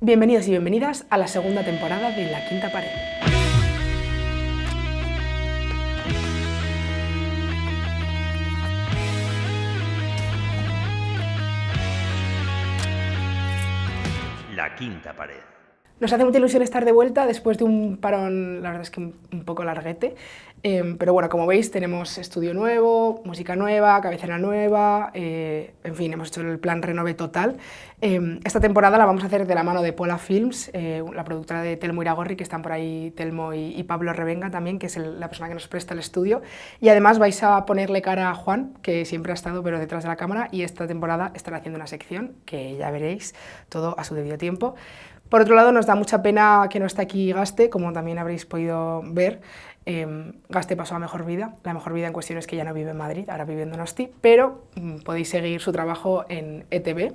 Bienvenidos y bienvenidas a la segunda temporada de La Quinta Pared. La Quinta Pared. Nos hace mucha ilusión estar de vuelta después de un parón, la verdad es que un poco larguete, pero bueno, como veis tenemos estudio nuevo, música nueva, cabecera nueva, en fin, hemos hecho el plan renove total. Esta temporada la vamos a hacer de la mano de Pola Films, la productora de Telmo Iragorri, que están por ahí Telmo y Pablo Revenga también, que es la persona que nos presta el estudio, y además vais a ponerle cara a Juan, que siempre ha estado pero detrás de la cámara, y esta temporada estará haciendo una sección que ya veréis todo a su debido tiempo. Por otro lado, nos da mucha pena que no esté aquí Gaste, como también habréis podido ver. Gaste pasó a mejor vida. La mejor vida en cuestión es que ya no vive en Madrid, ahora vive en Donosti, pero podéis seguir su trabajo en ETV.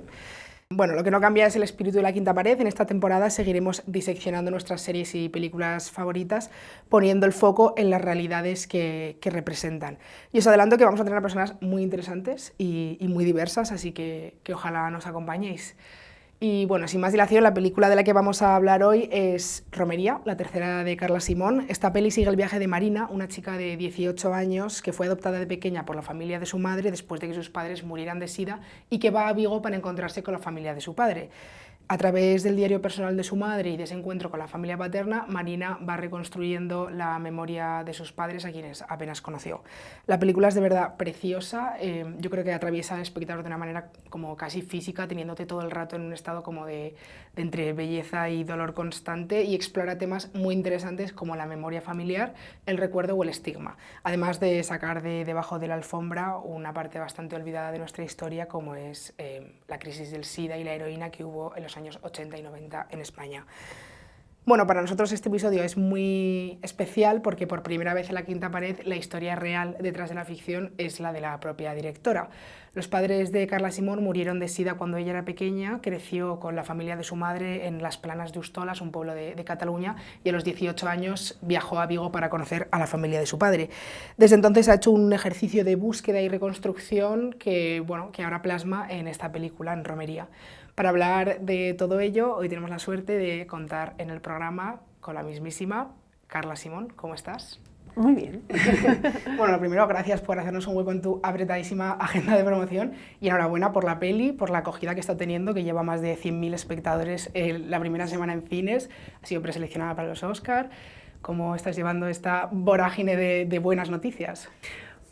Bueno, lo que no cambia es el espíritu de La Quinta Pared. En esta temporada seguiremos diseccionando nuestras series y películas favoritas, poniendo el foco en las realidades que representan. Y os adelanto que vamos a tener a personas muy interesantes y muy diversas, así que ojalá nos acompañéis. Y bueno, sin más dilación, la película de la que vamos a hablar hoy es Romería, la tercera de Carla Simón. Esta peli sigue el viaje de Marina, una chica de 18 años que fue adoptada de pequeña por la familia de su madre después de que sus padres murieran de SIDA y que va a Vigo para encontrarse con la familia de su padre. A través del diario personal de su madre y de ese encuentro con la familia paterna, Marina va reconstruyendo la memoria de sus padres a quienes apenas conoció. La película es de verdad preciosa, yo creo que atraviesa al espectador de una manera como casi física, teniéndote todo el rato en un estado como de entre belleza y dolor constante, y explora temas muy interesantes como la memoria familiar, el recuerdo o el estigma, además de sacar de debajo de la alfombra una parte bastante olvidada de nuestra historia como es la crisis del SIDA y la heroína que hubo en los años 80 y 90 en España. Bueno, para nosotros este episodio es muy especial porque por primera vez en La Quinta Pared la historia real detrás de la ficción es la de la propia directora. Los padres de Carla Simón murieron de SIDA cuando ella era pequeña, creció con la familia de su madre en las Planas de Hostoles, un pueblo de Cataluña, y a los 18 años viajó a Vigo para conocer a la familia de su padre. Desde entonces ha hecho un ejercicio de búsqueda y reconstrucción que ahora plasma en esta película, en Romería. Para hablar de todo ello, hoy tenemos la suerte de contar en el programa con la mismísima Carla Simón. ¿Cómo estás? Muy bien. Bueno, lo primero, gracias por hacernos un hueco en tu apretadísima agenda de promoción y enhorabuena por la peli, por la acogida que está teniendo, que lleva más de 100.000 espectadores la primera semana en cines, ha sido preseleccionada para los Oscar. ¿Cómo estás llevando esta vorágine de buenas noticias?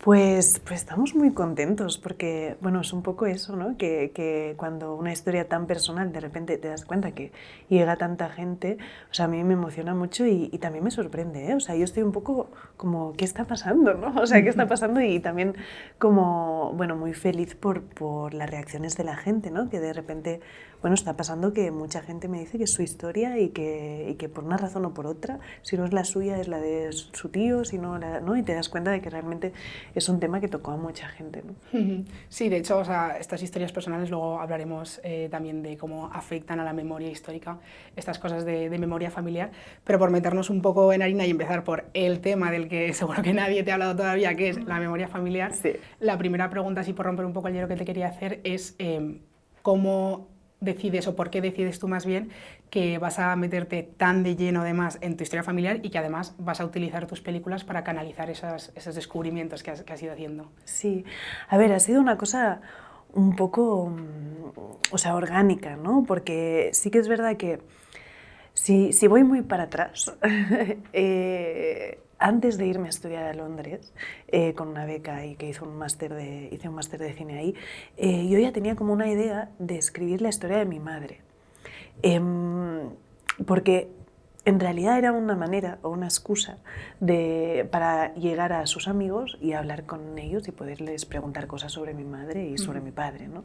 Pues estamos muy contentos porque, bueno, es un poco eso, ¿no? Que cuando una historia tan personal de repente te das cuenta que llega tanta gente, o sea, a mí me emociona mucho y también me sorprende, ¿eh? O sea, yo estoy un poco como, ¿qué está pasando, no? O sea, ¿qué está pasando? Y también como, bueno, muy feliz por las reacciones de la gente, ¿no? Que de repente, bueno, está pasando que mucha gente me dice que es su historia y que por una razón o por otra, si no es la suya, es la de su tío, si no, ¿no? Y te das cuenta de que realmente es un tema que tocó a mucha gente, ¿no? Sí, de hecho, o sea, estas historias personales luego hablaremos también de cómo afectan a la memoria histórica, estas cosas de memoria familiar, pero por meternos un poco en harina y empezar por el tema del que seguro que nadie te ha hablado todavía, que es la memoria familiar, Sí. La primera pregunta, así por romper un poco el hielo que te quería hacer, es cómo decides o por qué decides tú más bien que vas a meterte tan de lleno además en tu historia familiar y que además vas a utilizar tus películas para canalizar esos descubrimientos que has ido haciendo. Sí, a ver, ha sido una cosa un poco, o sea, orgánica, ¿no? Porque sí que es verdad que si voy muy para atrás, antes de irme a estudiar a Londres, con una beca y que hice un máster de cine ahí, yo ya tenía como una idea de escribir la historia de mi madre. Porque en realidad era una manera o una excusa para llegar a sus amigos y hablar con ellos y poderles preguntar cosas sobre mi madre y sobre mi padre, ¿no?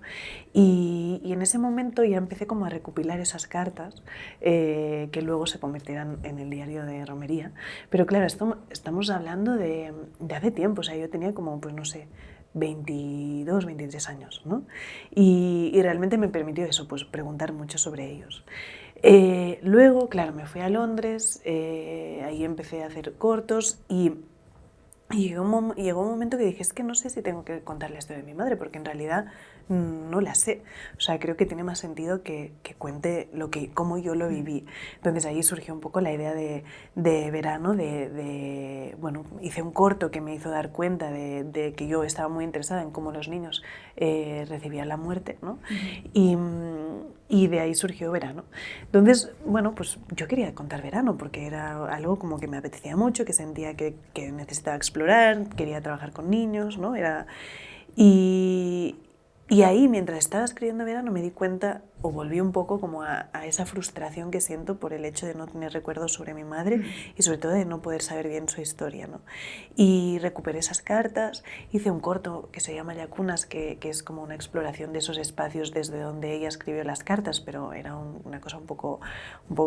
Y en ese momento ya empecé como a recopilar esas cartas que luego se convertirán en el diario de Romería. Pero claro, estamos hablando de hace tiempo, o sea, yo tenía como, pues no sé, 22, 23 años, ¿no? Y realmente me permitió eso, pues preguntar mucho sobre ellos. Luego, claro, me fui a Londres, ahí empecé a hacer cortos y llegó un momento que dije, es que no sé si tengo que contar la historia de mi madre, porque en realidad no la sé. O sea, creo que tiene más sentido que cuente cómo yo lo viví. Entonces ahí surgió un poco la idea de verano, bueno, hice un corto que me hizo dar cuenta de que yo estaba muy interesada en cómo los niños recibían la muerte, ¿no? Y de ahí surgió verano. Entonces, bueno, pues yo quería contar verano porque era algo como que me apetecía mucho, que sentía que necesitaba explorar, quería trabajar con niños, ¿no? Y ahí, mientras estaba escribiendo verano, me di cuenta, o volví un poco como a esa frustración que siento por el hecho de no tener recuerdos sobre mi madre y sobre todo de no poder saber bien su historia, ¿no? Y recuperé esas cartas, hice un corto que se llama Llacunas, que es como una exploración de esos espacios desde donde ella escribió las cartas, pero era una cosa un poco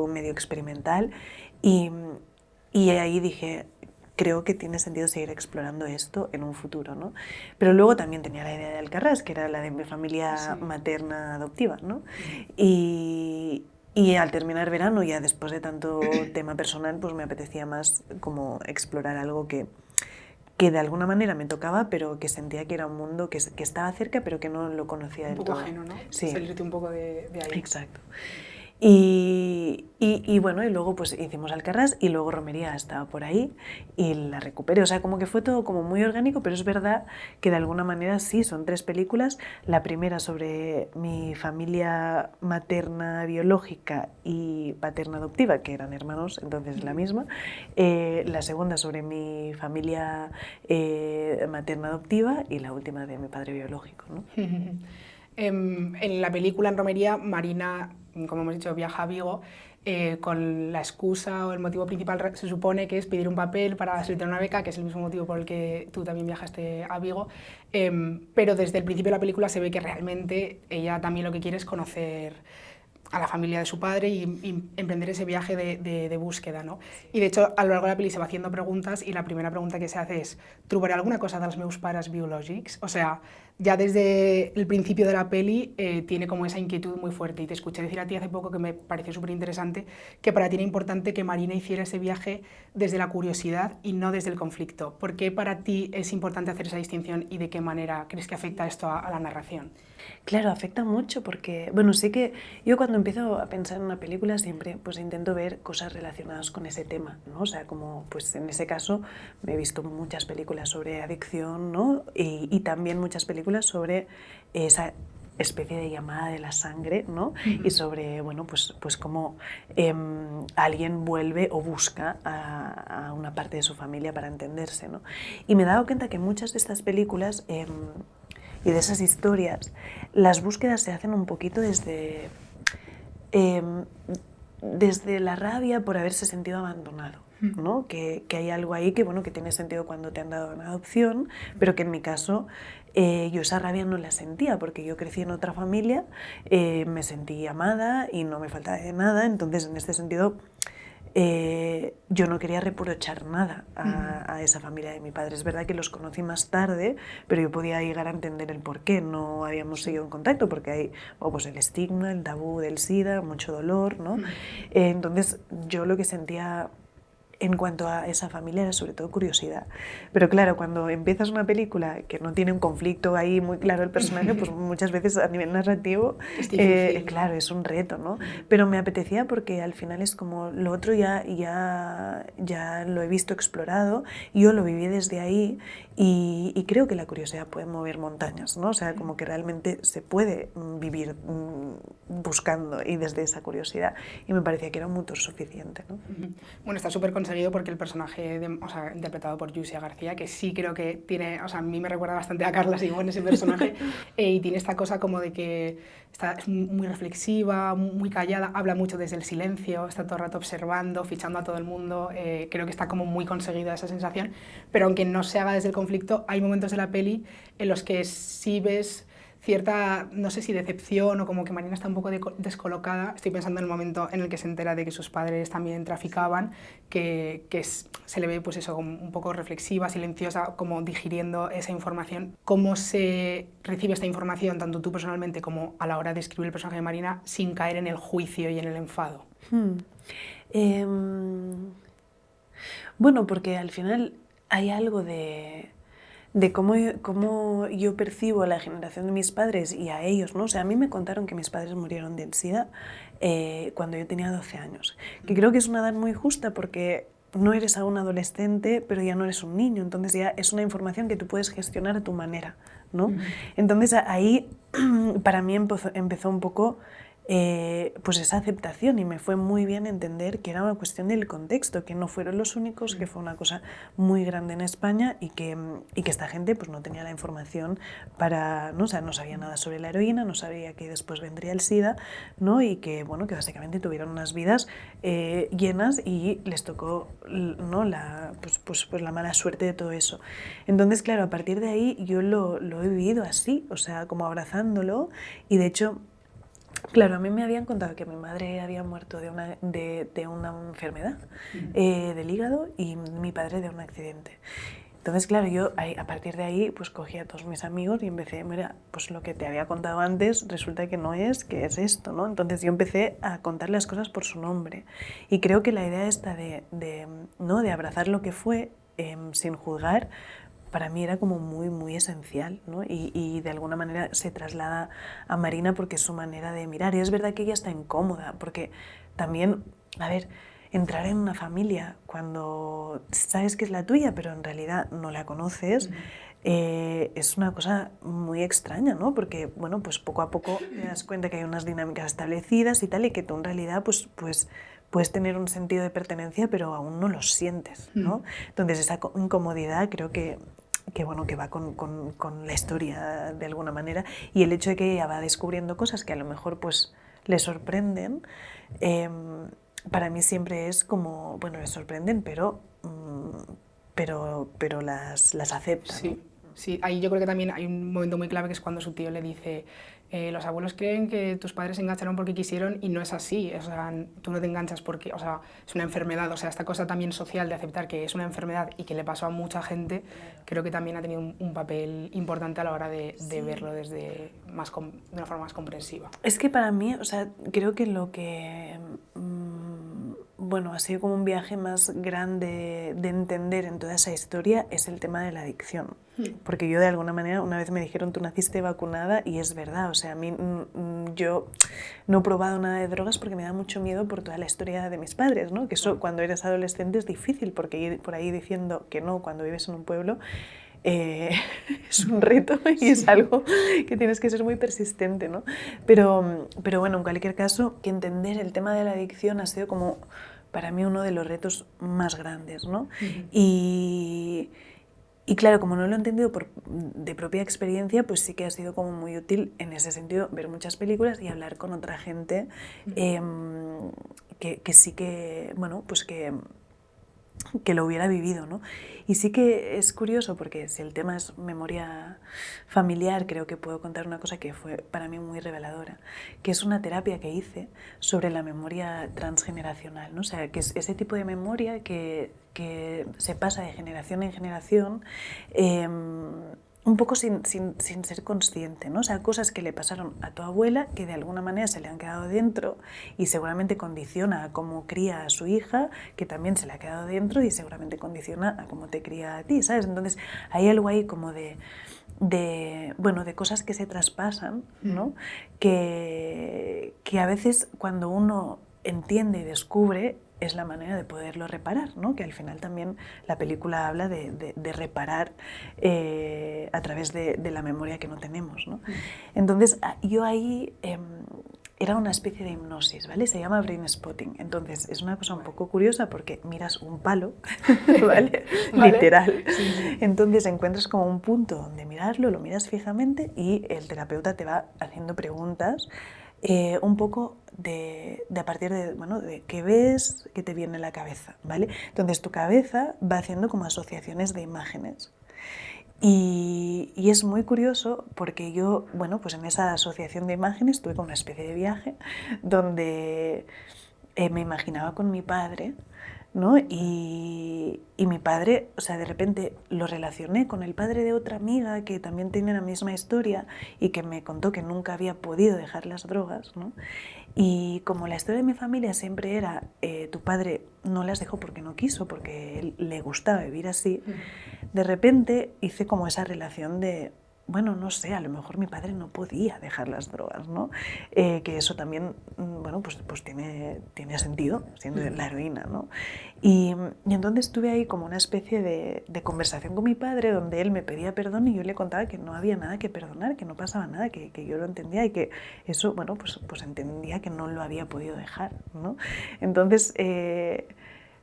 medio experimental. Y ahí dije, creo que tiene sentido seguir explorando esto en un futuro, ¿no? Pero luego también tenía la idea de Alcarrás, que era la de mi familia materna adoptiva, ¿no? Y al terminar verano, ya después de tanto tema personal, pues me apetecía más como explorar algo que de alguna manera me tocaba, pero que sentía que era un mundo que estaba cerca, pero que no lo conocía del todo. Un poco ajeno, ¿no? Sí. Salirte un poco de ahí. Exacto. Y bueno, y luego pues hicimos Alcarrás y luego Romería estaba por ahí y la recuperé. O sea, como que fue todo como muy orgánico, pero es verdad que de alguna manera sí, son 3 películas. La primera sobre mi familia materna biológica y paterna adoptiva, que eran hermanos, entonces la misma. La segunda sobre mi familia materna adoptiva y la última de mi padre biológico, ¿no? En la película, en Romería, Marina, como hemos dicho, viaja a Vigo con la excusa o el motivo principal se supone que es pedir un papel para solicitar una beca, que es el mismo motivo por el que tú también viajaste a Vigo, pero desde el principio de la película se ve que realmente ella también lo que quiere es conocer a la familia de su padre y emprender ese viaje de búsqueda, ¿no? Y de hecho, a lo largo de la peli se va haciendo preguntas y la primera pregunta que se hace es ¿trobaré alguna cosa dels meus pares biològics? O sea, ya desde el principio de la peli tiene como esa inquietud muy fuerte. Y te escuché decir a ti hace poco que me pareció súper interesante que para ti era importante que Marina hiciera ese viaje desde la curiosidad y no desde el conflicto. ¿Por qué para ti es importante hacer esa distinción y de qué manera crees que afecta esto a la narración? Claro, afecta mucho porque, bueno, sí que yo cuando empiezo a pensar en una película siempre pues intento ver cosas relacionadas con ese tema, ¿no? O sea, como pues en ese caso me he visto muchas películas sobre adicción, ¿no? Y también muchas películas sobre esa especie de llamada de la sangre, ¿no? Y sobre, bueno, pues cómo alguien vuelve o busca a una parte de su familia para entenderse, ¿no? Y me he dado cuenta que muchas de estas películas y de esas historias, las búsquedas se hacen un poquito desde la rabia por haberse sentido abandonado, ¿no? Que hay algo ahí que, bueno, que tiene sentido cuando te han dado una adopción, pero que en mi caso yo esa rabia no la sentía porque yo crecí en otra familia, me sentí amada y no me faltaba de nada, entonces en este sentido yo no quería reprochar nada a esa familia de mi padre. Es verdad que los conocí más tarde, pero yo podía llegar a entender el por qué no habíamos seguido en contacto, porque hay pues el estigma, el tabú del SIDA, mucho dolor, ¿no? Entonces yo lo que sentía en cuanto a esa familia era sobre todo curiosidad. Pero claro, cuando empiezas una película que no tiene un conflicto ahí muy claro el personaje, pues muchas veces a nivel narrativo, claro, es un reto, ¿no? Pero me apetecía porque al final es como lo otro ya lo he visto explorado, yo lo viví desde ahí y creo que la curiosidad puede mover montañas, ¿no? O sea, como que realmente se puede vivir buscando y desde esa curiosidad. Y me parecía que era un motor suficiente, ¿no? Bueno, está súper conseguido porque el personaje, interpretado por Yusia García, que sí creo que tiene, a mí me recuerda bastante a Carla Simón ese personaje, y tiene esta cosa como de que es muy reflexiva, muy callada, habla mucho desde el silencio, está todo el rato observando, fichando a todo el mundo, creo que está como muy conseguida esa sensación, pero aunque no se haga desde el conflicto, hay momentos de la peli en los que sí ves cierta, no sé si decepción o como que Marina está un poco descolocada. Estoy pensando en el momento en el que se entera de que sus padres también traficaban, se le ve pues eso, un poco reflexiva, silenciosa, como digiriendo esa información. ¿Cómo se recibe esta información, tanto tú personalmente como a la hora de escribir el personaje de Marina, sin caer en el juicio y en el enfado? Bueno, porque al final hay algo de de cómo yo percibo a la generación de mis padres y a ellos, ¿no? O sea, a mí me contaron que mis padres murieron de SIDA cuando yo tenía 12 años, que creo que es una edad muy justa porque no eres aún adolescente, pero ya no eres un niño, entonces ya es una información que tú puedes gestionar a tu manera, ¿no? Entonces ahí para mí empezó un poco pues esa aceptación, y me fue muy bien entender que era una cuestión del contexto, que no fueron los únicos, que fue una cosa muy grande en España y que esta gente pues no tenía la información para, ¿no? O sea, no sabía nada sobre la heroína, no sabía que después vendría el SIDA, ¿no? Y que, bueno, que básicamente tuvieron unas vidas llenas y les tocó, ¿no? pues la mala suerte de todo eso. Entonces, claro, a partir de ahí yo lo he vivido así, o sea, como abrazándolo, y de hecho, claro, a mí me habían contado que mi madre había muerto de una enfermedad del hígado y mi padre de un accidente. Entonces, claro, yo a partir de ahí pues cogí a todos mis amigos y empecé, mira, pues lo que te había contado antes resulta que no es, que es esto, ¿no? Entonces yo empecé a contar las cosas por su nombre. Y creo que la idea esta ¿no? de abrazar lo que fue sin juzgar, para mí era como muy, muy esencial, ¿no? Y de alguna manera se traslada a Marina porque es su manera de mirar. Y es verdad que ella está incómoda, porque también, a ver, entrar en una familia cuando sabes que es la tuya, pero en realidad no la conoces, es una cosa muy extraña, ¿no? Porque, bueno, pues poco a poco te das cuenta que hay unas dinámicas establecidas y tal, y que tú en realidad, pues puedes tener un sentido de pertenencia, pero aún no lo sientes, ¿no? Entonces esa incomodidad creo que bueno, que va con la historia de alguna manera, y el hecho de que ella va descubriendo cosas que a lo mejor pues le sorprenden, para mí siempre es como, bueno, le sorprenden, pero las acepta, ¿no? Sí, sí, ahí yo creo que también hay un momento muy clave que es cuando su tío le dice los abuelos creen que tus padres se engancharon porque quisieron y no es así, o sea, tú no te enganchas porque, o sea, es una enfermedad, o sea, esta cosa también social de aceptar que es una enfermedad y que le pasó a mucha gente, creo que también ha tenido un papel importante a la hora de verlo desde de una forma más comprensiva. Es que para mí, o sea, creo que lo que bueno, ha sido como un viaje más grande de entender en toda esa historia es el tema de la adicción. Porque yo de alguna manera, una vez me dijeron, tú naciste vacunada, y es verdad, o sea, a mí yo no he probado nada de drogas porque me da mucho miedo por toda la historia de mis padres, ¿no? Que eso cuando eres adolescente es difícil, porque ir por ahí diciendo que no cuando vives en un pueblo es un reto y es algo que tienes que ser muy persistente, ¿no? Pero bueno, en cualquier caso, que entender el tema de la adicción ha sido como para mí uno de los retos más grandes, ¿no? Y claro, como no lo he entendido de propia experiencia, pues sí que ha sido como muy útil en ese sentido ver muchas películas y hablar con otra gente que sí que, bueno, pues que lo hubiera vivido, ¿no? Y sí que es curioso porque si el tema es memoria familiar, creo que puedo contar una cosa que fue para mí muy reveladora, que es una terapia que hice sobre la memoria transgeneracional, ¿no? O sea, que es ese tipo de memoria que se pasa de generación en generación, un poco sin ser consciente, ¿no? O sea, cosas que le pasaron a tu abuela que de alguna manera se le han quedado dentro y seguramente condiciona a cómo cría a su hija, que también se le ha quedado dentro y seguramente condiciona a cómo te cría a ti, ¿sabes? Entonces hay algo ahí como de cosas que se traspasan, ¿no? Que a veces cuando uno entiende y descubre es la manera de poderlo reparar, ¿no? Que al final también la película habla de reparar a través de la memoria que no tenemos, ¿no? Entonces yo ahí era una especie de hipnosis, ¿vale? Se llama brain spotting. Entonces es una cosa un poco curiosa porque miras un palo, ¿vale? Literal. Sí. Entonces encuentras como un punto donde mirarlo, lo miras fijamente y el terapeuta te va haciendo preguntas un poco a partir de qué ves, qué te viene a la cabeza, ¿vale? Entonces tu cabeza va haciendo como asociaciones de imágenes. Y es muy curioso porque yo, bueno, pues en esa asociación de imágenes tuve como una especie de viaje donde me imaginaba con mi padre, ¿no? Y mi padre, o sea, de repente lo relacioné con el padre de otra amiga que también tiene la misma historia y que me contó que nunca había podido dejar las drogas, ¿no? Y como la historia de mi familia siempre era, tu padre no las dejó porque no quiso, porque él le gustaba vivir así, de repente hice como esa relación de, bueno, no sé, a lo mejor mi padre no podía dejar las drogas, ¿no? Que eso también, bueno, pues tiene sentido, siendo la heroína, ¿no? Y entonces tuve ahí como una especie de conversación con mi padre donde él me pedía perdón y yo le contaba que no había nada que perdonar, que no pasaba nada, que yo lo entendía y que eso, bueno, pues entendía que no lo había podido dejar, ¿no? Entonces,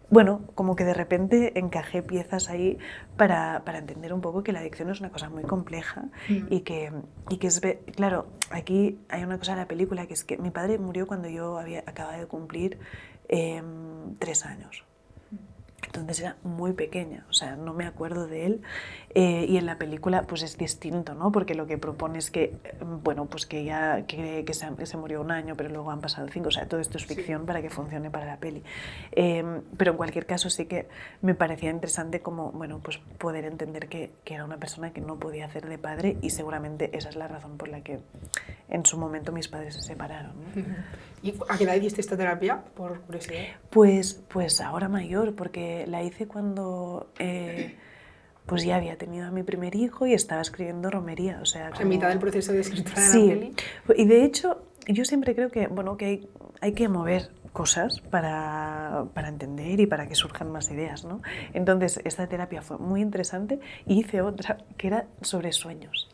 bueno, como que de repente encajé piezas ahí para entender un poco que la adicción es una cosa muy compleja y que es... Claro, aquí hay una cosa en la película que es que mi padre murió cuando yo acababa de cumplir 3 años. Entonces era muy pequeña, o sea, no me acuerdo de él, y en la película pues es distinto, ¿no? Porque lo que propone es que, bueno, pues que ya que se murió 1 año, pero luego han pasado 5, o sea, todo esto es ficción para que funcione para la peli. Pero en cualquier caso sí que me parecía interesante como, bueno, pues poder entender que era una persona que no podía hacer de padre y seguramente esa es la razón por la que en su momento mis padres se separaron, ¿no? ¿Y a qué edad hiciste esta terapia, por curiosidad? Pues ahora mayor, porque la hice cuando pues ya había tenido a mi primer hijo y estaba escribiendo romería. O sea, en mitad del proceso de escritura de sí. la peli. Y de hecho, yo siempre creo que, bueno, que hay que mover cosas para entender y para que surjan más ideas, ¿no? Entonces, esta terapia fue muy interesante y hice otra que era sobre sueños.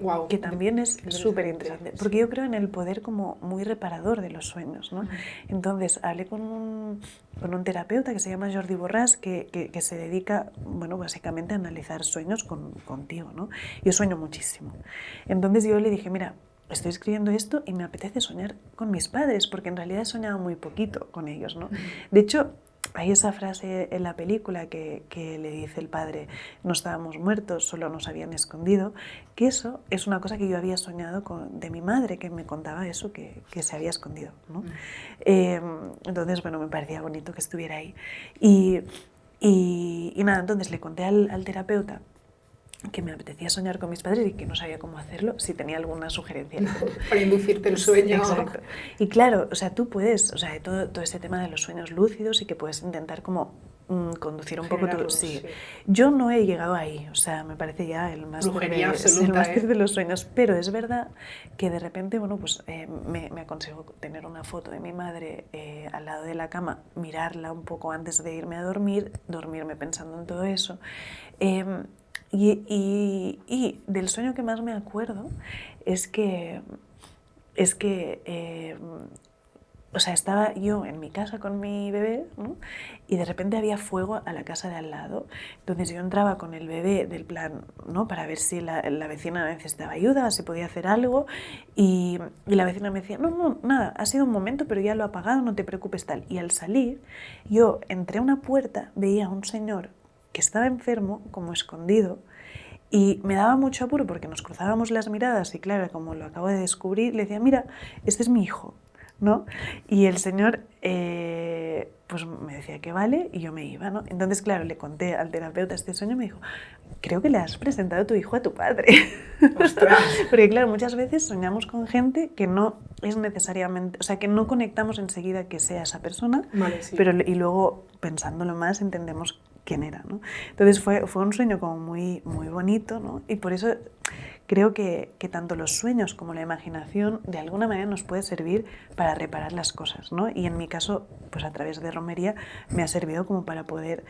Wow, que también es súper interesante, porque yo creo en el poder como muy reparador de los sueños, ¿no? Entonces hablé con un terapeuta que se llama Jordi Borràs, que se dedica, bueno, básicamente a analizar sueños contigo, ¿no? Yo sueño muchísimo. Entonces yo le dije, mira, estoy escribiendo esto y me apetece soñar con mis padres, porque en realidad he soñado muy poquito con ellos, ¿no? De hecho, hay esa frase en la película que le dice el padre, no estábamos muertos, solo nos habían escondido, que eso es una cosa que yo había soñado de mi madre, que me contaba eso, que se había escondido, ¿no? Entonces, bueno, me parecía bonito que estuviera ahí. Y nada, entonces le conté al terapeuta que me apetecía soñar con mis padres y que no sabía cómo hacerlo, si tenía alguna sugerencia. Para inducirte el sueño. Exacto. Y claro, o sea, tú puedes, o sea, todo este tema de los sueños lúcidos y que puedes intentar como conducir un poco tu... Sí. Yo no he llegado ahí, o sea, me parece ya el máster de los sueños, pero es verdad que de repente, bueno, pues me aconsejó tener una foto de mi madre al lado de la cama, mirarla un poco antes de irme a dormir, dormirme pensando en todo eso. Y del sueño que más me acuerdo es que o sea, estaba yo en mi casa con mi bebé, ¿no? Y de repente había fuego a la casa de al lado. Entonces yo entraba con el bebé del plan, ¿no? Para ver si la vecina necesitaba ayuda, si podía hacer algo. Y la vecina me decía, no, nada, ha sido un momento, pero ya lo ha apagado, no te preocupes, tal. Y al salir, yo entré a una puerta, veía a un señor que estaba enfermo, como escondido, y me daba mucho apuro porque nos cruzábamos las miradas y claro, como lo acabo de descubrir, le decía, mira, este es mi hijo, ¿no? Y el señor pues me decía que vale y yo me iba, ¿no? Entonces, claro, le conté al terapeuta este sueño y me dijo, creo que le has presentado a tu hijo a tu padre. ¡Ostras! Porque claro, muchas veces soñamos con gente que no es necesariamente, o sea, que no conectamos enseguida que sea esa persona, vale, sí. pero y luego pensándolo más entendemos quién era, ¿no? Entonces fue un sueño como muy, muy bonito, ¿no? Y por eso creo que tanto los sueños como la imaginación de alguna manera nos puede servir para reparar las cosas, ¿no? Y en mi caso, pues a través de romería me ha servido como para poder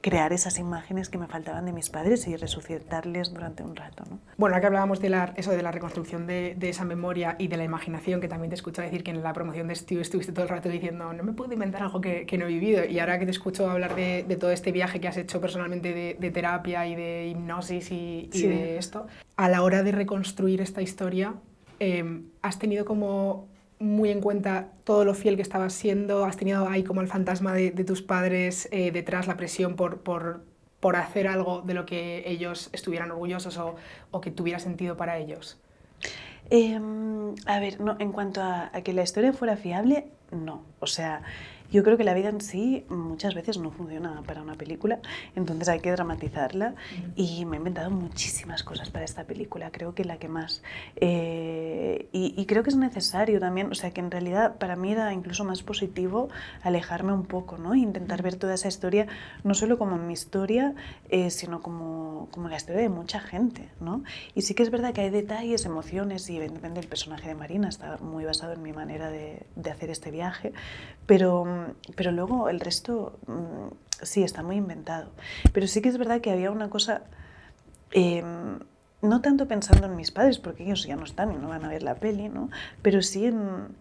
crear esas imágenes que me faltaban de mis padres y resucitarles durante un rato, ¿no? Bueno, aquí hablábamos de la reconstrucción de esa memoria y de la imaginación, que también te escucho decir que en la promoción de Stew estuviste todo el rato diciendo no me puedo inventar algo que no he vivido, y ahora que te escucho hablar de todo este viaje que has hecho personalmente de terapia y de hipnosis y de esto, a la hora de reconstruir esta historia, has tenido como muy en cuenta todo lo fiel que estabas siendo, has tenido ahí como el fantasma de tus padres detrás, la presión por hacer algo de lo que ellos estuvieran orgullosos o que tuviera sentido para ellos. A ver, no, en cuanto a que la historia fuera fiable, no. O sea, Yo creo que la vida en sí muchas veces no funciona para una película, entonces hay que dramatizarla y me he inventado muchísimas cosas para esta película, creo que la que más. Y creo que es necesario también, o sea que en realidad para mí era incluso más positivo alejarme un poco, ¿no? E intentar ver toda esa historia, no solo como mi historia, sino como la historia de mucha gente, ¿no? Y sí que es verdad que hay detalles, emociones, y evidentemente el personaje de Marina está muy basado en mi manera de hacer este viaje, pero luego el resto sí está muy inventado. Pero sí que es verdad que había una cosa, no tanto pensando en mis padres, porque ellos ya no están y no van a ver la peli, ¿no? Pero sí en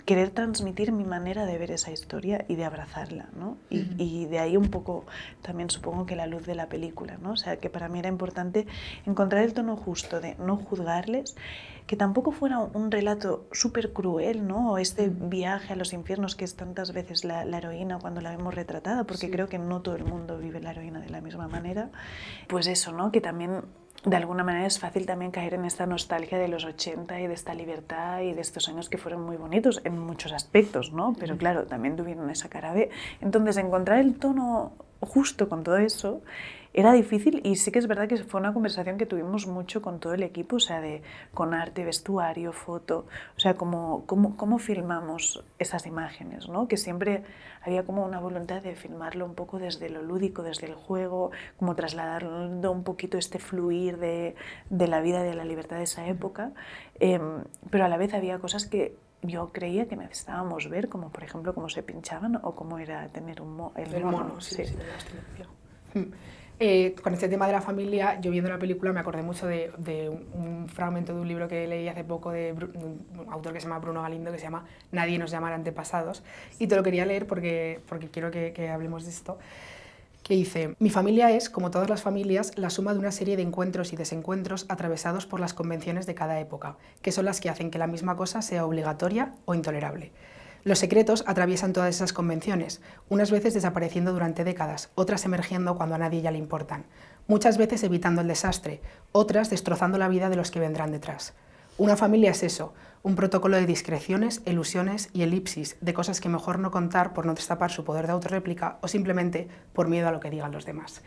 querer transmitir mi manera de ver esa historia y de abrazarla, ¿no? Y de ahí un poco también supongo que la luz de la película, ¿no? O sea, que para mí era importante encontrar el tono justo de no juzgarles, que tampoco fuera un relato súper cruel, ¿no? O este viaje a los infiernos que es tantas veces la heroína cuando la vemos retratada, porque creo que no todo el mundo vive la heroína de la misma manera. Pues eso, ¿no? Que también de alguna manera es fácil también caer en esta nostalgia de los 80 y de esta libertad y de estos años que fueron muy bonitos en muchos aspectos, ¿no? Pero claro, también tuvieron esa cara B. Entonces, encontrar el tono justo con todo eso era difícil, y sí que es verdad que fue una conversación que tuvimos mucho con todo el equipo, o sea, con arte, vestuario, foto, o sea, cómo filmamos esas imágenes, ¿no? Que siempre había como una voluntad de filmarlo un poco desde lo lúdico, desde el juego, como trasladando un poquito este fluir de la vida, de la libertad de esa época, pero a la vez había cosas que yo creía que necesitábamos ver, como por ejemplo cómo se pinchaban o cómo era tener el mono. Sí. Con este tema de la familia, yo viendo la película me acordé mucho de un fragmento de un libro que leí hace poco de un autor que se llama Bruno Galindo, que se llama Nadie nos llamará antepasados, y te lo quería leer porque quiero que hablemos de esto, que dice: mi familia es, como todas las familias, la suma de una serie de encuentros y desencuentros atravesados por las convenciones de cada época, que son las que hacen que la misma cosa sea obligatoria o intolerable. Los secretos atraviesan todas esas convenciones, unas veces desapareciendo durante décadas, otras emergiendo cuando a nadie ya le importan, muchas veces evitando el desastre, otras destrozando la vida de los que vendrán detrás. Una familia es eso, un protocolo de discreciones, elusiones y elipsis, de cosas que mejor no contar por no destapar su poder de autorréplica o simplemente por miedo a lo que digan los demás.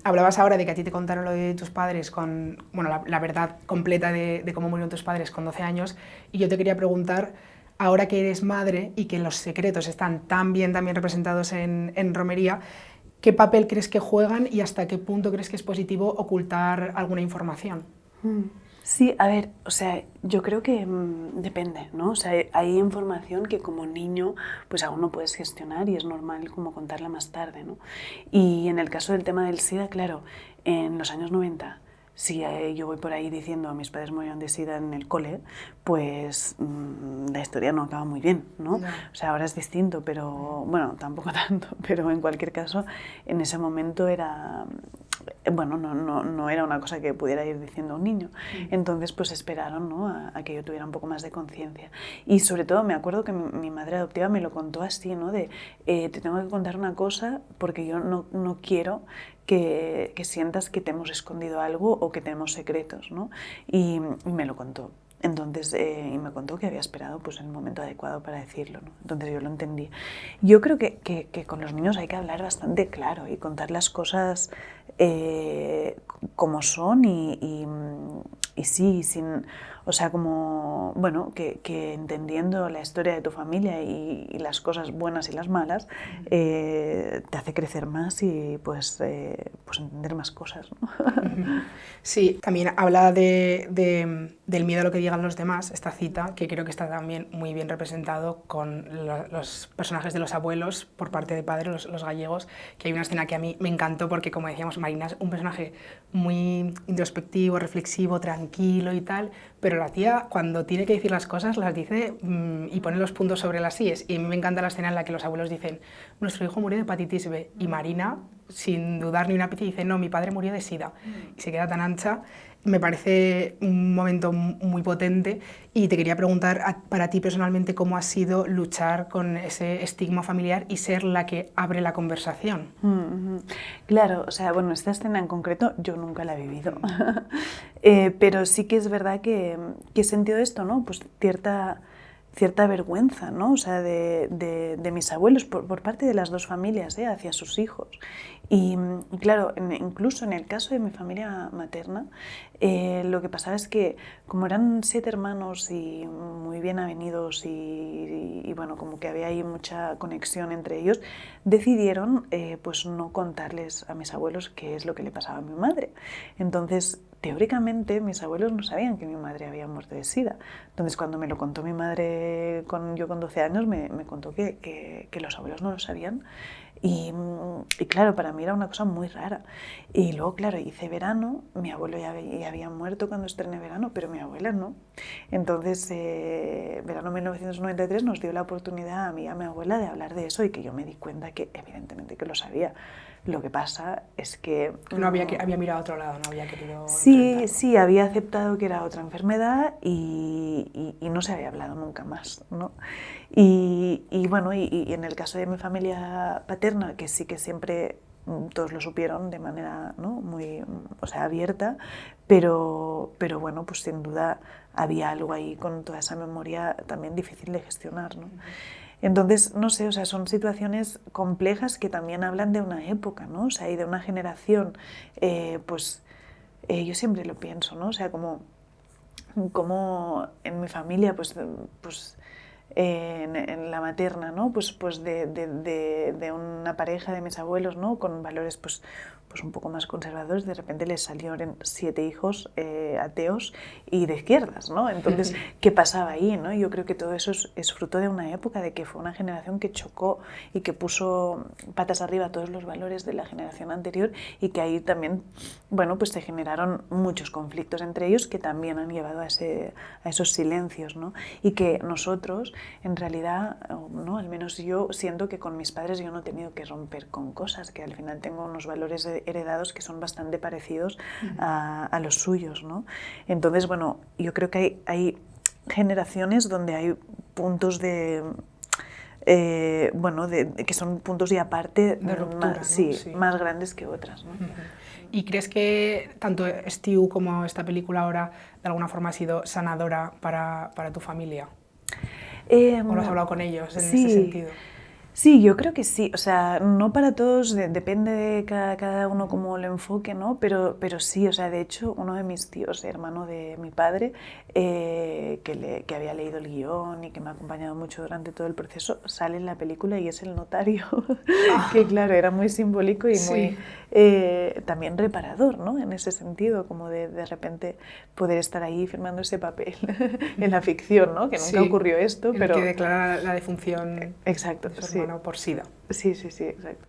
Hablabas ahora de que a ti te contaron lo de tus padres, la verdad completa de cómo murieron tus padres con 12 años, y yo te quería preguntar, ahora que eres madre y que los secretos están tan bien representados en Romería, ¿qué papel crees que juegan y hasta qué punto crees que es positivo ocultar alguna información? Sí, a ver, o sea, yo creo que depende, ¿no? O sea, hay información que como niño pues aún no puedes gestionar y es normal como contarla más tarde, ¿no? Y en el caso del tema del SIDA, claro, en los años 90, si yo voy por ahí diciendo mis padres murieron de SIDA en el cole, pues la historia no acaba muy bien, ¿no? No. O sea, ahora es distinto, pero bueno, tampoco tanto, pero en cualquier caso, en ese momento era... Bueno, no era una cosa que pudiera ir diciendo a un niño. Entonces, pues esperaron, ¿no? a que yo tuviera un poco más de conciencia. Y sobre todo me acuerdo que mi madre adoptiva me lo contó así, ¿no? Te tengo que contar una cosa porque yo no quiero que sientas que te hemos escondido algo o que tenemos secretos, ¿no? Y me lo contó. Entonces, y me contó que había esperado pues, el momento adecuado para decirlo, ¿no? Entonces yo lo entendí. Yo creo que con los niños hay que hablar bastante claro y contar las cosas como son y sí, sin... O sea, como, bueno, que entendiendo la historia de tu familia y las cosas buenas y las malas, te hace crecer más y pues entender más cosas, ¿no? Sí, también habla del miedo a lo que digan los demás, esta cita, que creo que está también muy bien representado con los personajes de los abuelos por parte de padre, los gallegos, que hay una escena que a mí me encantó porque, como decíamos, Marina es un personaje muy introspectivo, reflexivo, tranquilo y tal, pero la tía, cuando tiene que decir las cosas, las dice y pone los puntos sobre las íes. Y a mí me encanta la escena en la que los abuelos dicen: nuestro hijo murió de hepatitis B. Y Marina, sin dudar ni una ápice, dice: no, mi padre murió de SIDA. Y se queda tan ancha. Me parece un momento muy potente y te quería preguntar para ti personalmente cómo ha sido luchar con ese estigma familiar y ser la que abre la conversación. Claro, o sea, bueno, esta escena en concreto yo nunca la he vivido, pero sí que es verdad que he sentido esto, ¿no? Pues cierta cierta vergüenza, ¿no? O sea, de mis abuelos por parte de las dos familias, hacia sus hijos. Y claro, incluso en el caso de mi familia materna, lo que pasaba es que como eran 7 hermanos y muy bien avenidos y bueno, como que había ahí mucha conexión entre ellos, decidieron pues no contarles a mis abuelos qué es lo que le pasaba a mi madre. Entonces, teóricamente, mis abuelos no sabían que mi madre había muerto de SIDA. Entonces, cuando me lo contó mi madre, yo con 12 años, me contó que los abuelos no lo sabían. Y claro, para mí era una cosa muy rara. Y luego, claro, hice verano, mi abuelo ya había muerto cuando estrené verano, pero mi abuela no. Entonces, verano 1993 nos dio la oportunidad a mí y a mi abuela de hablar de eso y que yo me di cuenta que evidentemente que lo sabía. Lo que pasa es que... No había mirado a otro lado, no había querido... Sí, había aceptado que era otra enfermedad y no se había hablado nunca más, ¿no? Y bueno, y en el caso de mi familia paterna, que sí que siempre todos lo supieron de manera, ¿no?, muy, o sea, abierta, pero bueno, pues sin duda había algo ahí con toda esa memoria también difícil de gestionar, ¿no? Entonces, no sé, o sea, son situaciones complejas que también hablan de una época, ¿no? O sea, y de una generación, yo siempre lo pienso, ¿no? O sea, como en mi familia, en la materna, ¿no? Pues de una pareja de mis abuelos, ¿no?, con valores pues un poco más conservadores, de repente les salieron 7 hijos ateos y de izquierdas, ¿no? Entonces, ¿qué pasaba ahí, no? Yo creo que todo eso es fruto de una época, de que fue una generación que chocó y que puso patas arriba todos los valores de la generación anterior y que ahí también, bueno, pues se generaron muchos conflictos entre ellos que también han llevado a esos silencios, ¿no? Y que nosotros, en realidad, ¿no?, al menos yo siento que con mis padres yo no he tenido que romper con cosas, que al final tengo unos valores heredados que son bastante parecidos a los suyos, ¿no? Entonces, bueno, yo creo que hay generaciones donde hay puntos que son puntos y aparte de ruptura, más, ¿no? sí, más grandes que otras, ¿no? ¿Y crees que tanto Stew como esta película ahora de alguna forma ha sido sanadora para tu familia? ¿O lo has hablado con ellos en ese sentido? Sí, yo creo que sí. O sea, no para todos, depende de cada uno cómo lo enfoque, ¿no? Pero sí, o sea, de hecho, uno de mis tíos, hermano de mi padre, que había leído el guión y que me ha acompañado mucho durante todo el proceso, sale en la película y es el notario, que claro, era muy simbólico y muy también reparador, ¿no? En ese sentido, como de repente poder estar ahí firmando ese papel en la ficción, ¿no? Que nunca ocurrió esto, pero... que declara la defunción. Exacto, de su hermano por SIDA. Sí, exacto.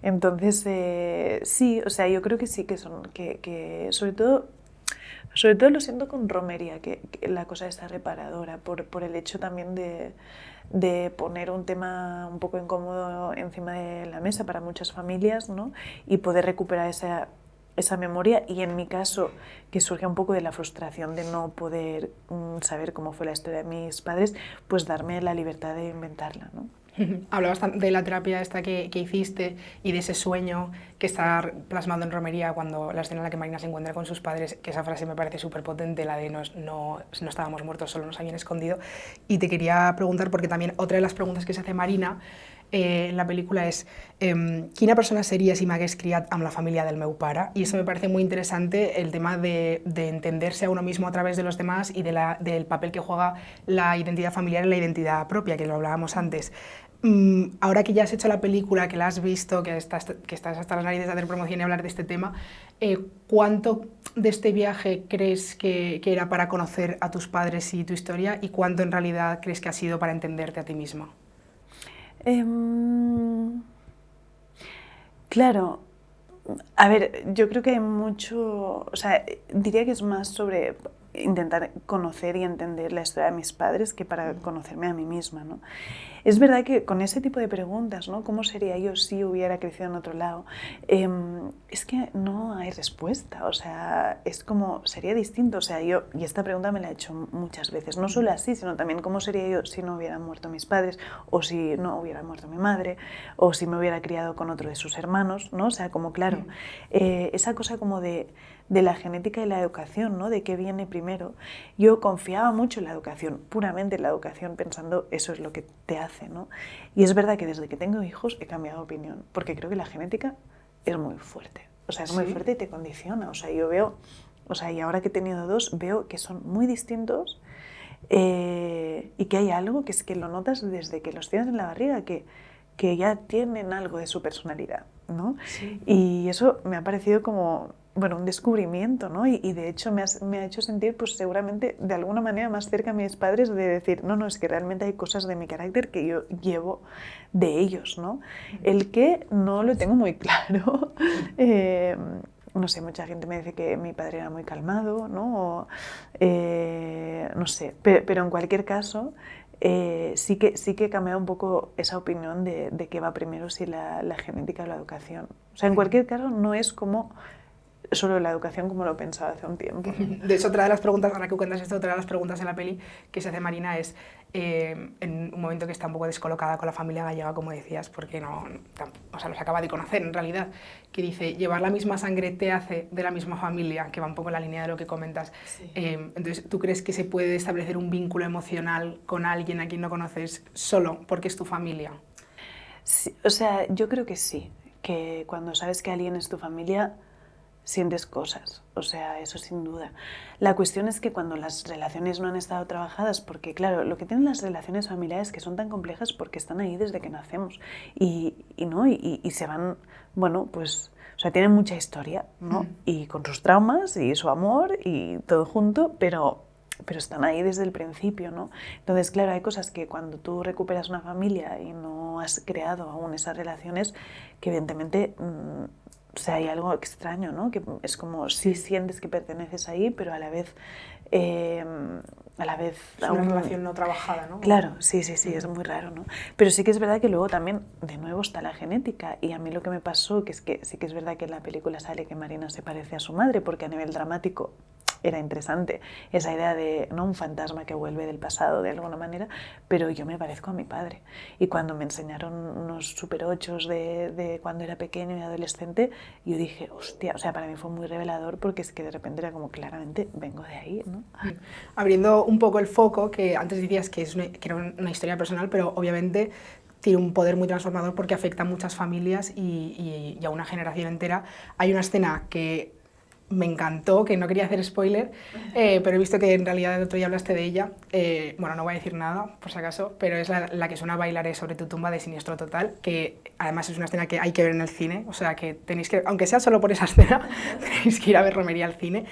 Entonces, sí, o sea, yo creo que sí que son, que sobre todo lo siento con romería, que la cosa está reparadora, por el hecho también de poner un tema un poco incómodo encima de la mesa para muchas familias, ¿no? Y poder recuperar esa memoria, y en mi caso, que surge un poco de la frustración de no poder saber cómo fue la historia de mis padres, pues darme la libertad de inventarla, ¿no? Hablabas de la terapia esta que hiciste y de ese sueño que está plasmado en Romería cuando la escena en la que Marina se encuentra con sus padres, que esa frase me parece súper potente, la de no estábamos muertos, solo nos habían escondido. Y te quería preguntar, porque también otra de las preguntas que se hace Marina en la película es quina persona seria si m'hagués criat amb la familia del meu pare, y eso me parece muy interesante, el tema de entenderse a uno mismo a través de los demás y del papel que juega la identidad familiar en la identidad propia, que lo hablábamos antes. Ahora que ya has hecho la película, que la has visto, que estás hasta las narices de hacer promoción y hablar de este tema, ¿cuánto de este viaje crees que era para conocer a tus padres y tu historia, y cuánto en realidad crees que ha sido para entenderte a ti misma? Claro, a ver, yo creo que hay mucho, o sea, diría que es más sobre intentar conocer y entender la historia de mis padres que para conocerme a mí misma, ¿no? Es verdad que con ese tipo de preguntas, ¿no? ¿Cómo sería yo si hubiera crecido en otro lado? Es que no hay respuesta, o sea, es como, sería distinto, o sea, y esta pregunta me la he hecho muchas veces, no solo así, sino también cómo sería yo si no hubieran muerto mis padres, o si no hubiera muerto mi madre, o si me hubiera criado con otro de sus hermanos, ¿no? O sea, como claro, esa cosa como de la genética y la educación, ¿no? De qué viene primero primero, yo confiaba mucho en la educación, puramente en la educación, pensando eso es lo que te hace, ¿no? Y es verdad que desde que tengo hijos he cambiado de opinión, porque creo que la genética es muy fuerte. O sea, es muy fuerte y te condiciona. O sea, yo veo, o sea, y ahora que he tenido 2, veo que son muy distintos y que hay algo que es que lo notas desde que los tienes en la barriga, que ya tienen algo de su personalidad, ¿no? Sí. Y eso me ha parecido como, bueno, un descubrimiento, ¿no? Y de hecho me ha hecho sentir, pues seguramente, de alguna manera más cerca a mis padres de decir, no, es que realmente hay cosas de mi carácter que yo llevo de ellos, ¿no? El que no lo tengo muy claro. No sé, mucha gente me dice que mi padre era muy calmado, ¿no? No sé, pero en cualquier caso sí que he cambiado un poco esa opinión de que va primero si la genética o la educación. O sea, en cualquier caso no es como solo la educación como lo pensaba hace un tiempo. De hecho, otra de las preguntas, ahora que cuentas esto, otra de las preguntas en la peli que se hace Marina es, en un momento que está un poco descolocada con la familia gallega, como decías, porque o sea, los acaba de conocer en realidad, que dice, llevar la misma sangre te hace de la misma familia, que va un poco en la línea de lo que comentas. Sí. Entonces, ¿tú crees que se puede establecer un vínculo emocional con alguien a quien no conoces solo porque es tu familia? Sí, o sea, yo creo que sí, que cuando sabes que alguien es tu familia, sientes cosas, o sea, eso sin duda. La cuestión es que cuando las relaciones no han estado trabajadas, porque claro, lo que tienen las relaciones familiares es que son tan complejas porque están ahí desde que nacemos y se van, bueno, pues, o sea, tienen mucha historia, ¿no? Y con sus traumas y su amor y todo junto, pero están ahí desde el principio, ¿no? Entonces, claro, hay cosas que cuando tú recuperas una familia y no has creado aún esas relaciones, que evidentemente o sea, hay algo extraño, ¿no? Que es como sí sientes que perteneces ahí, pero a la vez... es una relación no trabajada, ¿no? Claro, sí, es muy raro, ¿no? Pero sí que es verdad que luego también, de nuevo, está la genética. Y a mí lo que me pasó, que es que sí que es verdad que en la película sale que Marina se parece a su madre, porque a nivel dramático era interesante esa idea de, ¿no?, un fantasma que vuelve del pasado de alguna manera, pero yo me parezco a mi padre. Y cuando me enseñaron unos super 8 de cuando era pequeño y adolescente, yo dije, hostia, o sea, para mí fue muy revelador porque es que de repente era como, claramente vengo de ahí, ¿no? Abriendo un poco el foco, que antes decías que era una historia personal, pero obviamente tiene un poder muy transformador porque afecta a muchas familias y a una generación entera. Hay una escena que me encantó, que no quería hacer spoiler, pero he visto que en realidad el otro día hablaste de ella. Bueno, no voy a decir nada, por si acaso, pero es la que suena Bailaré sobre tu tumba de Siniestro Total, que además es una escena que hay que ver en el cine, o sea que tenéis que, aunque sea solo por esa escena, tenéis que ir a ver Romería al cine,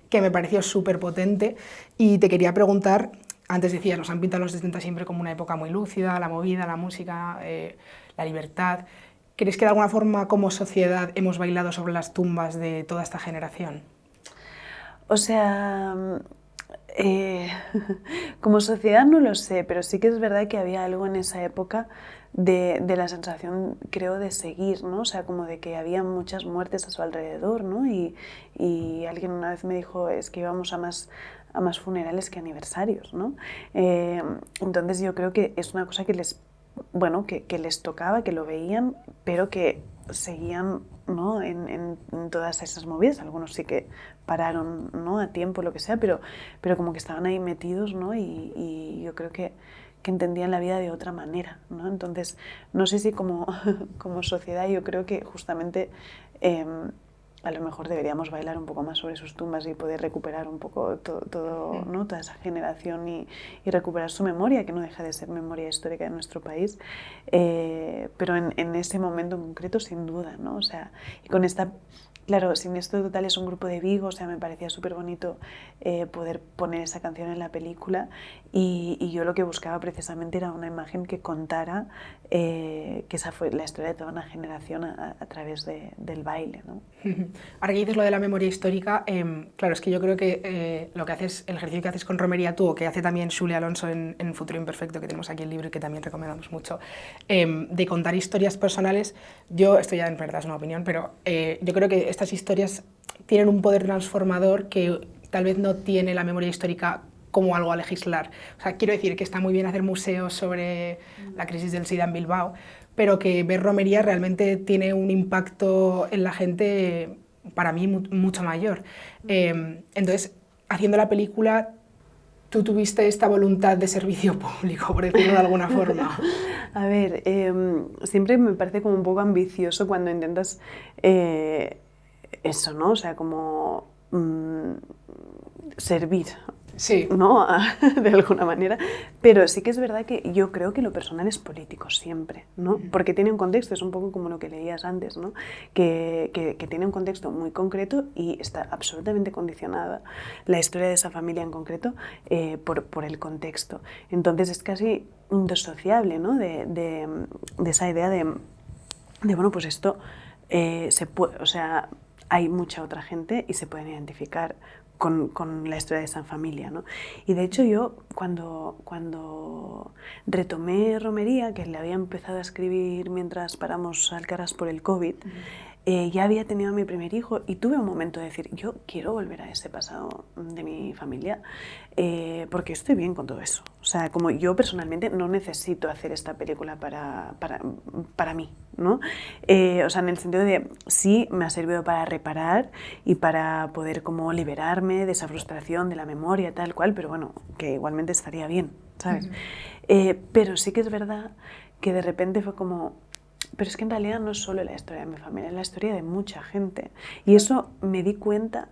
que me pareció súper potente. Y te quería preguntar, antes decías, nos han pintado los 70 siempre como una época muy lúcida, la movida, la música, la libertad. ¿Crees que de alguna forma como sociedad hemos bailado sobre las tumbas de toda esta generación? O sea, como sociedad no lo sé, pero sí que es verdad que había algo en esa época de la sensación, creo, de seguir, ¿no? O sea, como de que había muchas muertes a su alrededor, ¿no? Y alguien una vez me dijo, es que íbamos a más funerales que aniversarios, ¿no? Entonces yo creo que es una cosa que les tocaba, que lo veían, pero que seguían, ¿no?, en todas esas movidas. Algunos sí que pararon, ¿no?, a tiempo, lo que sea, pero como que estaban ahí metidos, ¿no? Y yo creo que entendían la vida de otra manera, ¿no? Entonces, no sé si como sociedad yo creo que justamente a lo mejor deberíamos bailar un poco más sobre sus tumbas y poder recuperar un poco todo, ¿no?, toda esa generación y recuperar su memoria, que no deja de ser memoria histórica de nuestro país, pero en ese momento en concreto sin duda, ¿no? O sea, y con esta... Claro, Siniestro Total es un grupo de Vigo, o sea, me parecía súper bonito poder poner esa canción en la película y yo lo que buscaba precisamente era una imagen que contara que esa fue la historia de toda una generación a través del baile, ¿no? Ahora que dices lo de la memoria histórica, claro, es que yo creo que lo que haces, el ejercicio que haces con Romería tú, o que hace también Xulia Alonso en Futuro Imperfecto, que tenemos aquí el libro y que también recomendamos mucho, de contar historias personales, esto ya en verdad es una opinión, pero yo creo que estas historias tienen un poder transformador que tal vez no tiene la memoria histórica como algo a legislar. O sea, quiero decir que está muy bien hacer museos sobre la crisis del SIDA en Bilbao, pero que ver Romería realmente tiene un impacto en la gente, para mí, mucho mayor. Entonces, haciendo la película, tú tuviste esta voluntad de servicio público, por decirlo de alguna forma. A ver, siempre me parece como un poco ambicioso cuando intentas eso, ¿no? O sea, como servir, Sí. ¿no? De alguna manera. Pero sí que es verdad que yo creo que lo personal es político siempre, ¿no? Porque tiene un contexto, es un poco como lo que leías antes, ¿no? Que tiene un contexto muy concreto y está absolutamente condicionada la historia de esa familia en concreto por el contexto. Entonces es casi indisociable, ¿no? De esa idea de, bueno, pues esto se puede, o sea, hay mucha otra gente y se pueden identificar con la historia de esa familia, ¿no? Y de hecho yo cuando retomé Romería, que le había empezado a escribir mientras paramos Alcaraz por el COVID, ya había tenido a mi primer hijo y tuve un momento de decir, yo quiero volver a ese pasado de mi familia porque estoy bien con todo eso. O sea, como yo personalmente no necesito hacer esta película para mí, ¿no? O sea, en el sentido de sí me ha servido para reparar y para poder como liberarme de esa frustración, de la memoria, tal cual, pero bueno, que igualmente estaría bien, ¿sabes? Pero sí que es verdad que de repente fue como... Pero es que en realidad no es solo la historia de mi familia, es la historia de mucha gente. Y eso me di cuenta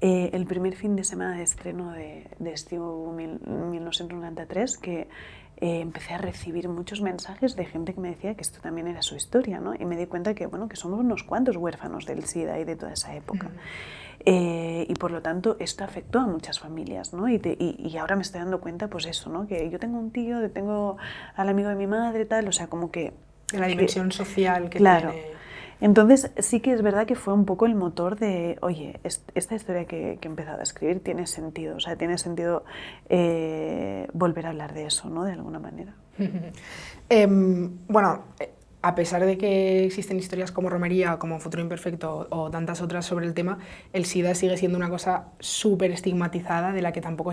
el primer fin de semana de estreno de Estiu 1993, que empecé a recibir muchos mensajes de gente que me decía que esto también era su historia, ¿no? Y me di cuenta que, bueno, que somos unos cuantos huérfanos del SIDA y de toda esa época. Y por lo tanto esto afectó a muchas familias, ¿no? Y ahora me estoy dando cuenta, pues eso, ¿no? Que yo tengo un tío, tengo al amigo de mi madre, tal, o sea, como que... De la dimensión social que claro. tiene. Entonces sí que es verdad que fue un poco el motor de, oye, esta historia que he empezado a escribir tiene sentido, o sea, tiene sentido volver a hablar de eso, ¿no? De alguna manera. Bueno, a pesar de que existen historias como Romería, como Futuro Imperfecto o tantas otras sobre el tema, el SIDA sigue siendo una cosa súper estigmatizada, de la que tampoco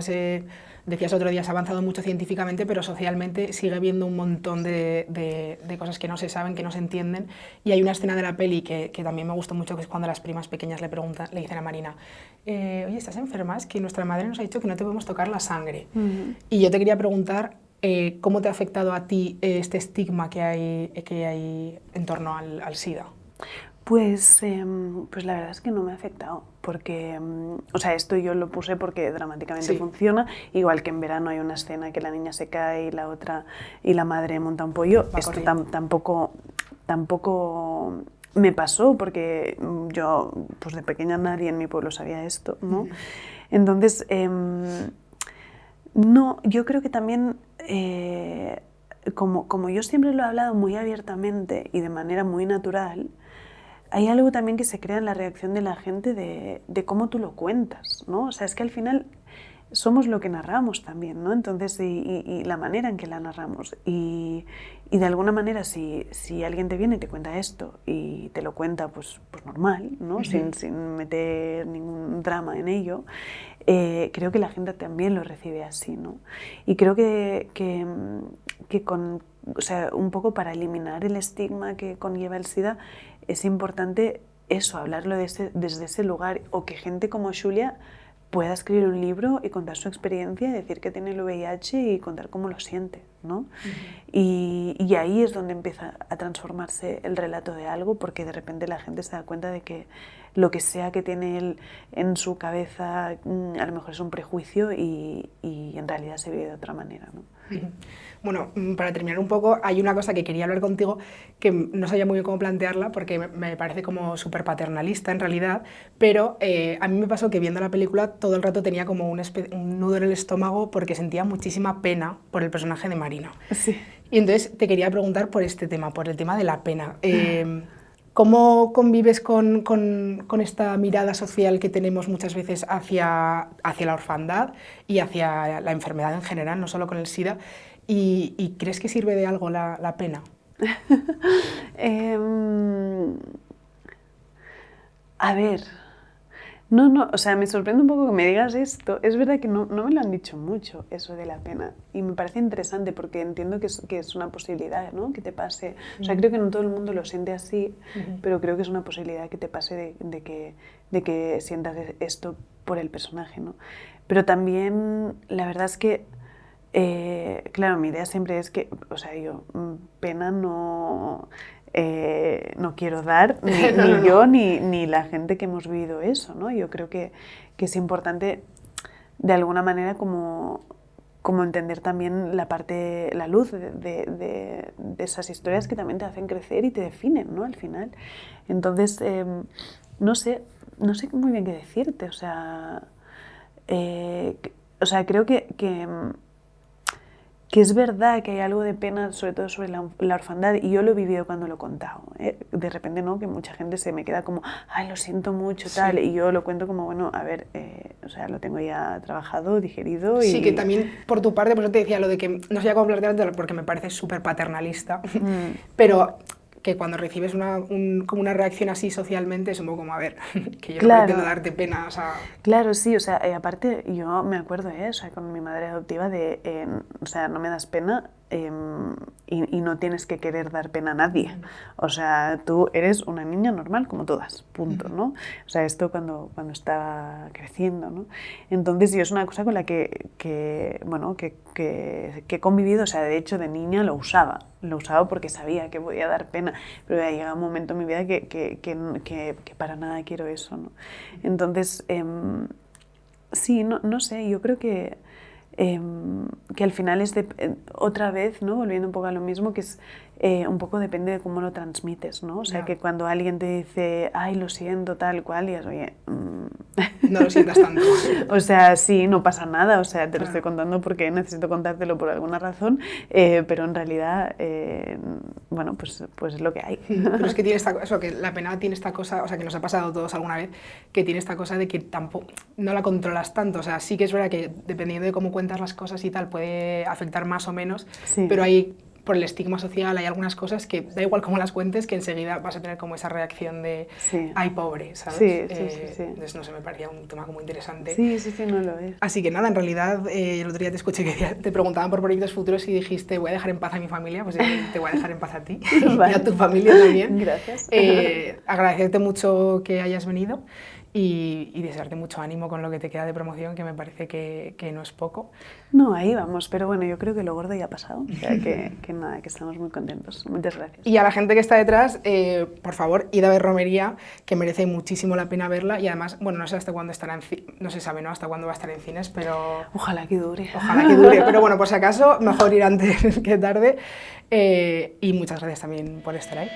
decías otro día, se ha avanzado mucho científicamente, pero socialmente sigue habiendo un montón de cosas que no se saben, que no se entienden. Y hay una escena de la peli que también me gustó mucho, que es cuando las primas pequeñas le dicen a Marina, oye, ¿estás enferma? Es que nuestra madre nos ha dicho que no te podemos tocar la sangre. Y yo te quería preguntar, ¿cómo te ha afectado a ti este estigma que hay en torno al SIDA? Pues la verdad es que no me ha afectado, porque, o sea, esto yo lo puse porque dramáticamente funciona, igual que en verano hay una escena que la niña se cae y la otra, y la madre monta un pollo, esto tampoco me pasó, porque yo, pues de pequeña nadie en mi pueblo sabía esto, ¿no? Entonces, no, yo creo que también... como yo siempre lo he hablado muy abiertamente y de manera muy natural, hay algo también que se crea en la reacción de la gente de cómo tú lo cuentas, ¿no? O sea, es que al final somos lo que narramos también, ¿no? Entonces, y la manera en que la narramos. Y de alguna manera, si alguien te viene y te cuenta esto y te lo cuenta pues normal, ¿no? Sin meter ningún drama en ello, creo que la gente también lo recibe así, ¿no? Y creo que con, o sea, un poco para eliminar el estigma que conlleva el SIDA, es importante eso, hablarlo desde ese lugar, o que gente como Xulia pueda escribir un libro y contar su experiencia y decir que tiene el VIH y contar cómo lo siente, ¿no? Y ahí es donde empieza a transformarse el relato de algo, porque de repente la gente se da cuenta de que lo que sea que tiene él en su cabeza a lo mejor es un prejuicio y en realidad se vive de otra manera, ¿no? Bueno, para terminar un poco, hay una cosa que quería hablar contigo que no sabía muy bien cómo plantearla porque me parece como súper paternalista en realidad, pero a mí me pasó que viendo la película todo el rato tenía como un nudo en el estómago porque sentía muchísima pena por el personaje de Marina. Sí. Y entonces te quería preguntar por este tema, por el tema de la pena. ¿Cómo convives con esta mirada social que tenemos muchas veces hacia la orfandad y hacia la enfermedad en general, no solo con el SIDA? ¿Y crees que sirve de algo la pena? A ver, no, o sea, me sorprende un poco que me digas esto. Es verdad que no me lo han dicho mucho, eso de la pena. Y me parece interesante porque entiendo que es una posibilidad, ¿no? Que te pase. O sea, creo que no todo el mundo lo siente así, pero creo que es una posibilidad que te pase de que sientas esto por el personaje, ¿no? Pero también la verdad es que, claro, mi idea siempre es que, o sea, yo pena no quiero dar, ni yo ni la gente que hemos vivido eso, ¿no? Yo creo que es importante, de alguna manera, como entender también la luz de esas historias que también te hacen crecer y te definen, ¿no? Al final. Entonces, no sé muy bien qué decirte, o sea, creo que es verdad que hay algo de pena, sobre todo sobre la orfandad, y yo lo he vivido cuando lo he contado. De repente, ¿no? Que mucha gente se me queda como, ay, lo siento mucho, tal, sí. Y yo lo cuento como, bueno, a ver, o sea, lo tengo ya trabajado, digerido. Sí, que también por tu parte, por eso te decía lo de que no sé cómo planteártelo, porque me parece súper paternalista, pero que cuando recibes como una reacción así socialmente es un poco como, a ver, que yo no pretendo darte pena, o sea... Claro, sí, o sea, aparte yo me acuerdo, o sea, con mi madre adoptiva o sea, no me das pena y no tienes que querer dar pena a nadie. O sea, tú eres una niña normal como todas, punto, ¿no? O sea, esto cuando estaba creciendo, ¿no? Entonces, yo es una cosa con la que he convivido, o sea, de hecho, de niña lo usaba porque sabía que podía dar pena, pero ya llega un momento en mi vida que para nada quiero eso, ¿no? Entonces, sí, no sé, yo creo que al final es otra vez, ¿no? Volviendo un poco a lo mismo, que es un poco depende de cómo lo transmites, ¿no? O sea, que cuando alguien te dice, ay, lo siento, tal cual, y es, oye... No lo sientas tanto. O sea, sí, no pasa nada, o sea, te lo estoy contando porque necesito contártelo por alguna razón, pero en realidad, bueno, pues es lo que hay. Pero es que tiene que la pena tiene esta cosa, o sea, que nos ha pasado a todos alguna vez, que tiene esta cosa de que tampoco, no la controlas tanto, o sea, sí que es verdad que dependiendo de cómo cuentas las cosas y tal, puede afectar más o menos, sí. Pero hay... por el estigma social hay algunas cosas que da igual cómo las cuentes, que enseguida vas a tener como esa reacción de sí. Ay, pobre, ¿sabes? Sí. Entonces, no sé, me parecía un tema como interesante. Sí, no lo es. Así que nada, en realidad, el otro día te escuché que te preguntaban por proyectos futuros y dijiste, voy a dejar en paz a mi familia, pues te voy a dejar en paz a ti vale. Y a tu familia también. Gracias. Agradecerte mucho que hayas venido. Y desearte mucho ánimo con lo que te queda de promoción, que me parece que no es poco. No, ahí vamos, pero bueno, yo creo que lo gordo ya ha pasado, o sea que nada, que estamos muy contentos. Muchas gracias. Y a la gente que está detrás, por favor, id a ver Romería, que merece muchísimo la pena verla, y además, bueno, no sé hasta cuándo estará no se sabe, ¿no? Hasta cuándo va a estar en cines, pero... Ojalá que dure. Ojalá que dure, pero bueno, por si acaso, mejor ir antes que tarde, y muchas gracias también por estar ahí.